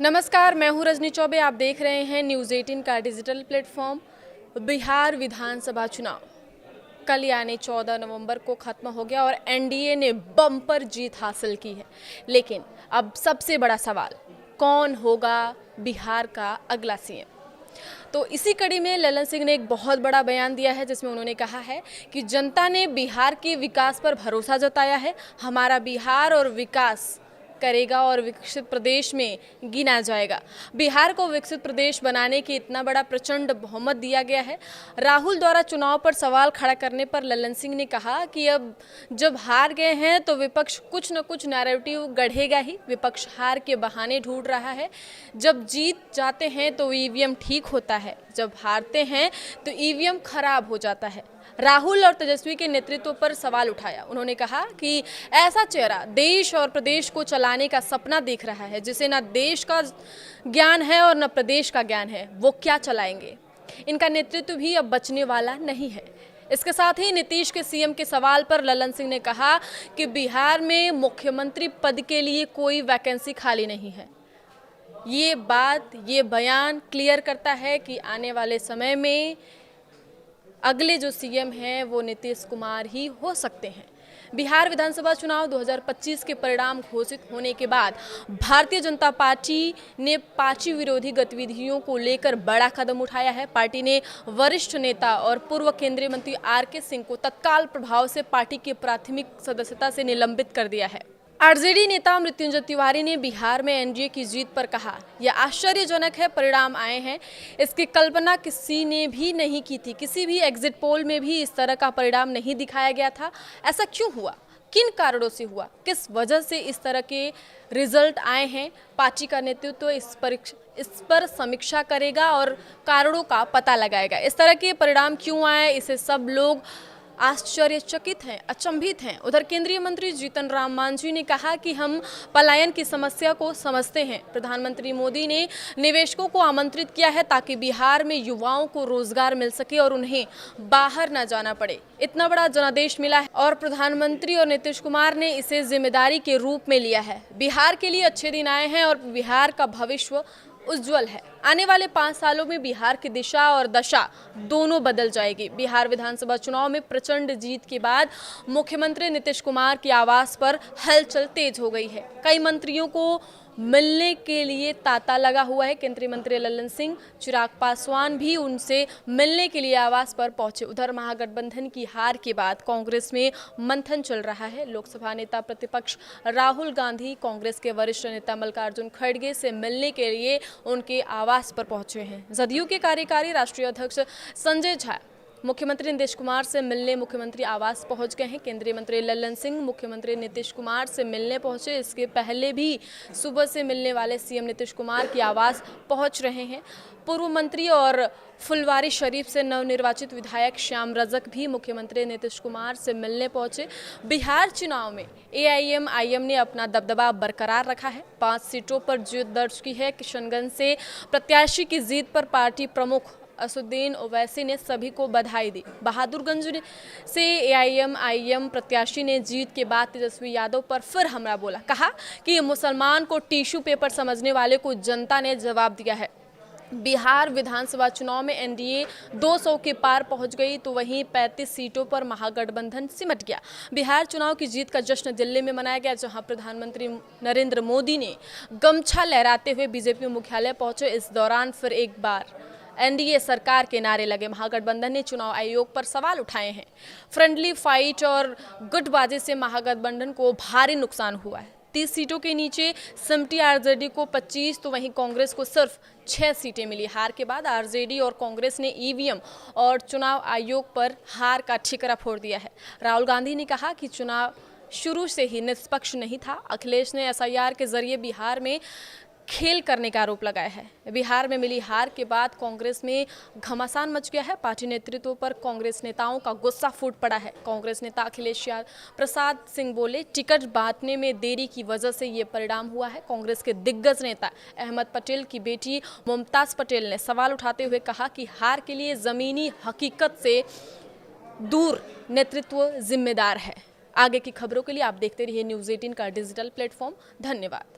नमस्कार, मैं हूँ रजनी चौबे। आप देख रहे हैं न्यूज़ 18 का डिजिटल प्लेटफॉर्म। बिहार विधानसभा चुनाव कल यानी 14 नवंबर को खत्म हो गया और एनडीए ने बम्पर जीत हासिल की है। लेकिन अब सबसे बड़ा सवाल, कौन होगा बिहार का अगला सीएम? तो इसी कड़ी में ललन सिंह ने एक बहुत बड़ा बयान दिया है, जिसमें उन्होंने कहा है कि जनता ने बिहार के विकास पर भरोसा जताया है। हमारा बिहार और विकास करेगा और विकसित प्रदेश में गिना जाएगा। बिहार को विकसित प्रदेश बनाने की इतना बड़ा प्रचंड बहुमत दिया गया है। राहुल द्वारा चुनाव पर सवाल खड़ा करने पर ललन सिंह ने कहा कि अब जब हार गए हैं तो विपक्ष कुछ न कुछ नैरेटिव गढ़ेगा ही। विपक्ष हार के बहाने ढूंढ रहा है। जब जीत जाते हैं तो ईवीएम ठीक होता है, जब हारते हैं तो ईवीएम खराब हो जाता है। राहुल और तेजस्वी के नेतृत्व पर सवाल उठाया। उन्होंने कहा कि ऐसा चेहरा देश और प्रदेश को चलाने का सपना देख रहा है, जिसे न देश का ज्ञान है और न प्रदेश का ज्ञान है, वो क्या चलाएंगे? इनका नेतृत्व भी अब बचने वाला नहीं है। इसके साथ ही नीतीश के सीएम के सवाल पर ललन सिंह ने कहा कि बिहार में मुख्यमंत्री पद के लिए कोई वैकेंसी खाली नहीं है। ये बयान क्लियर करता है कि आने वाले समय में अगले जो सीएम हैं वो नीतीश कुमार ही हो सकते हैं। बिहार विधानसभा चुनाव 2025 के परिणाम घोषित होने के बाद भारतीय जनता पार्टी ने पार्टी विरोधी गतिविधियों को लेकर बड़ा कदम उठाया है। पार्टी ने वरिष्ठ नेता और पूर्व केंद्रीय मंत्री आरके सिंह को तत्काल प्रभाव से पार्टी की प्राथमिक सदस्यता से निलंबित कर दिया है। आरजेडी नेता मृत्युंजय तिवारी ने बिहार में एनडीए की जीत पर कहा, यह आश्चर्यजनक है परिणाम आए हैं, इसकी कल्पना किसी ने भी नहीं की थी। किसी भी एग्जिट पोल में भी इस तरह का परिणाम नहीं दिखाया गया था। ऐसा क्यों हुआ? किन कारणों से हुआ? किस वजह से इस तरह के रिजल्ट आए हैं? पार्टी का नेतृत्व इस पर समीक्षा करेगा और कारणों का पता लगाएगा। इस तरह के परिणाम क्यों आए, इसे सब लोग आश्चर्यचकित हैं, अचंभित हैं। उधर केंद्रीय मंत्री जीतन राम मांझी ने कहा कि हम पलायन की समस्या को समझते हैं। प्रधानमंत्री मोदी ने निवेशकों को आमंत्रित किया है ताकि बिहार में युवाओं को रोजगार मिल सके और उन्हें बाहर न जाना पड़े। इतना बड़ा जनादेश मिला है और प्रधानमंत्री और नीतीश कुमार ने इसे जिम्मेदारी के रूप में लिया है। बिहार के लिए अच्छे दिन आए हैं और बिहार का भविष्य उज्जवल है। आने वाले 5 सालों में बिहार की दिशा और दशा दोनों बदल जाएगी। बिहार विधानसभा चुनाव में प्रचंड जीत के बाद मुख्यमंत्री नीतीश कुमार के आवास पर हलचल तेज हो गई है। कई मंत्रियों को मिलने के लिए तांता लगा हुआ है। केंद्रीय मंत्री ललन सिंह, चिराग पासवान भी उनसे मिलने के लिए आवास पर पहुंचे। उधर महागठबंधन की हार के बाद कांग्रेस में मंथन चल रहा है। लोकसभा नेता प्रतिपक्ष राहुल गांधी कांग्रेस के वरिष्ठ नेता मल्लिकार्जुन खड़गे से मिलने के लिए उनके आवास पर पहुंचे हैं। जदयू के कार्यकारी राष्ट्रीय अध्यक्ष संजय झा मुख्यमंत्री नीतीश कुमार से मिलने मुख्यमंत्री आवास पहुंच गए हैं। केंद्रीय मंत्री ललन सिंह मुख्यमंत्री नीतीश कुमार से मिलने पहुंचे। इसके पहले भी सुबह से मिलने वाले सीएम नीतीश कुमार की आवास पहुंच रहे हैं। पूर्व मंत्री और फुलवारी शरीफ से नवनिर्वाचित विधायक श्याम रजक भी मुख्यमंत्री नीतीश कुमार से मिलने पहुंचे। बिहार चुनाव में एआईएमआईएम ने अपना दबदबा बरकरार रखा है। 5 सीटों पर जीत दर्ज की है। किशनगंज से प्रत्याशी की जीत पर पार्टी प्रमुख असुद्दीन ओवैसी ने सभी को बधाई दी। बहादुरगंज से एआईएमआईएम प्रत्याशी ने जीत के बाद तेजस्वी यादव पर फिर हमला बोला। कहा कि मुसलमान को टिश्यू पेपर समझने वाले को जनता ने जवाब दिया है। बिहार विधानसभा चुनाव में एनडीए 200 के पार पहुंच गई तो वहीं 35 सीटों पर महागठबंधन सिमट गया। बिहार चुनाव की जीत का जश्न दिल्ली में मनाया गया, जहां प्रधानमंत्री नरेंद्र मोदी ने गमछा लहराते हुए बीजेपी मुख्यालय पहुंचे। इस दौरान फिर एक बार एनडीए सरकार के नारे लगे। महागठबंधन ने चुनाव आयोग पर सवाल उठाए हैं। फ्रेंडली फाइट और गुटबाजी से महागठबंधन को भारी नुकसान हुआ है। 30 सीटों के नीचे सिमटी आरजेडी को 25 तो वहीं कांग्रेस को सिर्फ 6 सीटें मिली। हार के बाद आरजेडी और कांग्रेस ने ईवीएम और चुनाव आयोग पर हार का ठिकरा फोड़ दिया है। राहुल गांधी ने कहा कि चुनाव शुरू से ही निष्पक्ष नहीं था। अखिलेश ने एसआईआर के जरिए बिहार में खेल करने का आरोप लगाया है। बिहार में मिली हार के बाद कांग्रेस में घमासान मच गया है। पार्टी नेतृत्व पर कांग्रेस नेताओं का गुस्सा फूट पड़ा है। कांग्रेस नेता अखिलेश प्रसाद सिंह बोले, टिकट बांटने में देरी की वजह से ये परिणाम हुआ है। कांग्रेस के दिग्गज नेता अहमद पटेल की बेटी मुमताज पटेल ने सवाल उठाते हुए कहा कि हार के लिए जमीनी हकीकत से दूर नेतृत्व जिम्मेदार है। आगे की खबरों के लिए आप देखते रहिए न्यूज़ 18 का डिजिटल प्लेटफॉर्म। धन्यवाद।